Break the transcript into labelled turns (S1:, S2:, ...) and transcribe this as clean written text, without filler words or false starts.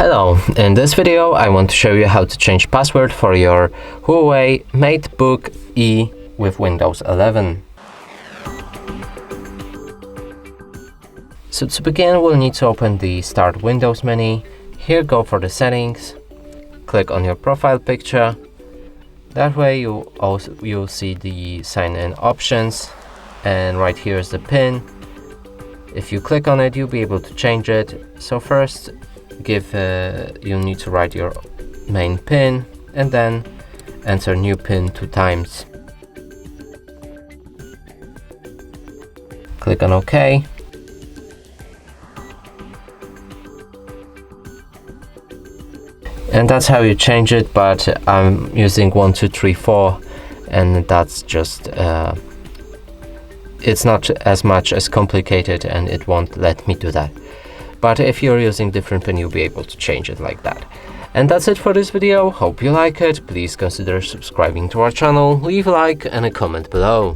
S1: Hello, in this video I want to show you how to change password for your HUAWEI MateBook E with Windows 11. So to begin, we'll need to open the Start Windows menu. Here, go for the settings, click on your profile picture. That way you'll see the sign-in options, and right here is the PIN. If you click on it, you'll be able to change it. So first, you'll need to write your main PIN and then enter new PIN 2 times. Click on OK. And that's how you change it, but I'm using 1, 2, 3, 4, and that's just it's not as much as complicated, and it won't let me do that. But if you're using different PIN, you'll be able to change it like that. And that's it for this video. Hope you like it. Please consider subscribing to our channel, leave a like and a comment below.